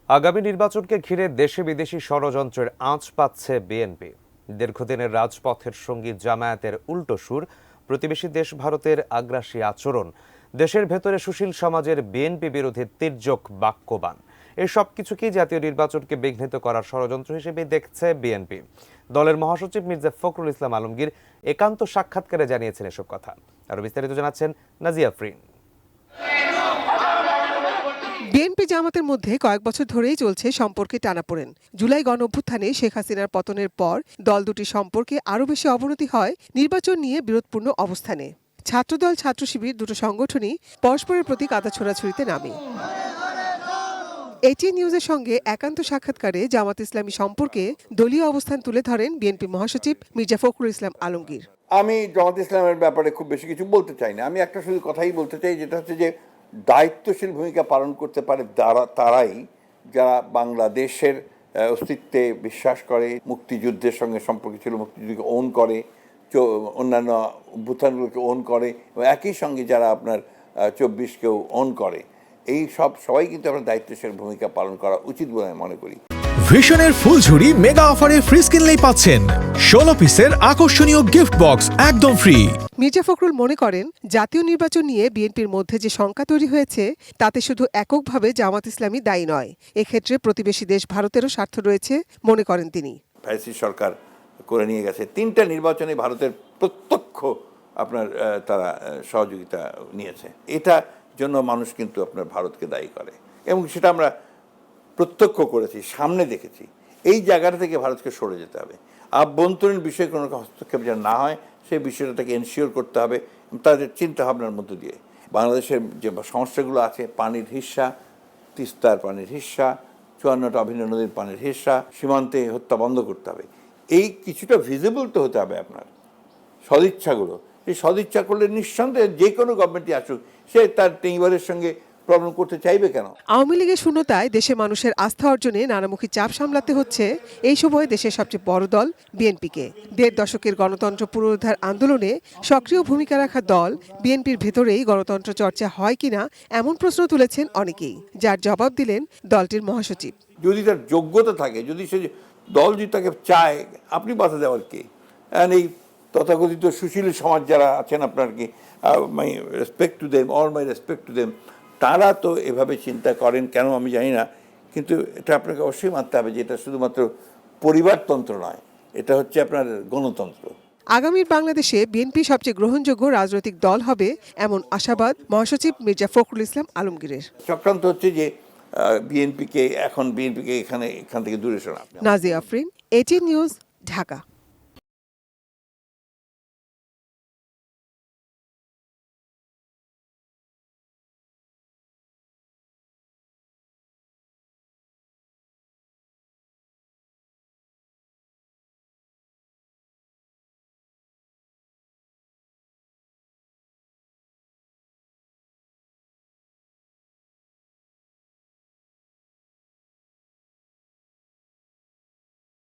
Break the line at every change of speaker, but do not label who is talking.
আগামী নির্বাচনকে ঘিরে দেশে বিদেশি ষড়যন্ত্রের আঁচ পাচ্ছে বিএনপি। দীর্ঘদিনের রাজপথের সঙ্গী জামায়াতের উল্টো সুর, প্রতিবেশী দেশ ভারতের আগ্রাসী আচরণ, দেশের ভেতরে সুশীল সমাজের বিএনপি বিরোধী তির্যক বাক্যবাণ, এই সব কিছুকেই জাতীয় নির্বাচনকে বিঘ্নিত করার ষড়যন্ত্র হিসেবে দেখছে বিএনপি। দলের মহাসচিব মির্জা ফখরুল ইসলাম আলমগীর একান্ত সাক্ষাৎকারে জানিয়েছেন এসব কথা। আরো বিস্তারিত জানাচ্ছেন নাজিয়া আফরিন।
বিএনপি জামাতের মধ্যে কয়েক বছর ধরেই চলছে সম্পর্কে টানাপোড়েন। জুলাই গণঅভ্যুত্থানে শেখ হাসিনার পতনের পর দল দুটির সম্পর্কে আরও বেশি অবনতি হয় নির্বাচন নিয়ে বিরোধপূর্ণ অবস্থানে। ছাত্রদল ছাত্র শিবির দুটো সংগঠনই পরস্পরের প্রতি কাদা ছোড়াছুড়িতে নামে। এটিএন নিউজের সঙ্গে একান্ত সাক্ষাৎকারে জামাত ইসলামী সম্পর্কে দলীয় অবস্থান তুলে ধরেন বিএনপি মহাসচিব মির্জা ফখরুল ইসলাম আলমগীর।
আমি জামাত ইসলামের ব্যাপারে খুব বেশি কিছু বলতে চাই না। আমি একটা শুধু কথাই বলতে চাই, যেটা হচ্ছে যে দায়িত্বশীল ভূমিকা পালন করতে পারে তারাই যারা বাংলাদেশের অস্তিত্বে বিশ্বাস করে, মুক্তিযুদ্ধের সঙ্গে সম্পর্ক ছিল, মুক্তিযুদ্ধকে ওন করে, অন্যান্য অভ্যুত্থানগুলোকে ওন করে, এবং একই সঙ্গে যারা আপনার 24কেও ওন করে, এই সবাই কিন্তু আপনার দায়িত্বশীল ভূমিকা পালন করা উচিত বলে আমি মনে করি।
ভিশনের ফুলঝুরি মেগা অফারে ফ্রিজ কিনলেই পাচ্ছেন 16 পিসের আকর্ষণীয় গিফট বক্স একদম ফ্রি।
মির্জা ফখরুল মনে করেন, জাতীয় নির্বাচন নিয়ে বিএনপির মধ্যে যে শঙ্কা তৈরি হয়েছে তাতে শুধু এককভাবে জামাত ইসলামী দায়ী নয়, এক্ষেত্রে প্রতিবেশী দেশ ভারতেরও স্বার্থ রয়েছে মনে করেন তিনি।
ফ্যাসিস্ট সরকার করে নিয়ে গেছে 3টা নির্বাচনে ভারতের প্রত্যক্ষ আপনার তারা সহযোগিতা নিয়েছে। এটা জন্য মানুষ কিন্তু আপনার ভারতকে দায়ী করে, এবং সেটা আমরা প্রত্যক্ষ করেছি, সামনে দেখেছি। এই জায়গাটা থেকে ভারতকে সরে যেতে হবে। আভ্যন্তরীণ বিষয়ে কোনো হস্তক্ষেপ যেন না হয়, সেই বিষয়টাকে এনশিওর করতে হবে তাদের চিন্তাভাবনার মধ্য দিয়ে। বাংলাদেশের যে সমস্যাগুলো আছে, পানির হিস্সা, তিস্তার পানির হিস্সা, 54টা অভিন্ন নদীর পানির হিস্সা, সীমান্তে হত্যা বন্ধ করতে হবে, এই কিছুটা ভিজিবল তো হতে হবে আপনার সদিচ্ছাগুলো। এই সদিচ্ছা করলে নিঃসন্দেহে যে কোনো গভর্নমেন্টই আসুক, সে তার টেইবারের সঙ্গে প্রবলেম করতে চাইবে কেন?
আওয়ামী লীগের শূন্যতায় দেশে মানুষের আস্থা অর্জনে নানামুখী চাপ সামলাতে হচ্ছে এই সময় দেশের সবচেয়ে বড় দল বিএনপিকে। 1.5 দশকের গণতন্ত্র পুনরুদ্ধার আন্দোলনে সক্রিয় ভূমিকা রাখা দল বিএনপির ভেতরেই গণতন্ত্র চর্চা হয় কিনা এমন প্রশ্ন তুলেছেন অনেকেই, যার জবাব দিলেন দলটির মহাসচিব।
যদি তার যোগ্যতা থাকে, যদি সে দল যদি তাকে চায়, আপনি বাধা দেওয়ার কে? এই তথাকথিত সুশীল সমাজ যারা আছেন, আপনার কি মাই respect to them, all my respect to them, তারা তো এভাবে চিন্তা করেন কেন আমি জানি না, কিন্তু এটা আপনাকে অবশ্যই মানতে হবে যে এটা শুধুমাত্র পরিবারতন্ত্র নয়, এটা হচ্ছে আপনার গণতন্ত্র।
আগামীর বাংলাদেশে বিএনপি সবচেয়ে গ্রহণযোগ্য রাজনৈতিক দল হবে এমন আশাবাদ মহাসচিব মির্জা ফখরুল ইসলাম আলমগীরের।
চক্রান্ত হচ্ছে যে বিএনপিকে এখান থেকে দূরে সরানো।
Nazia Afrin, ATN news, Dhaka.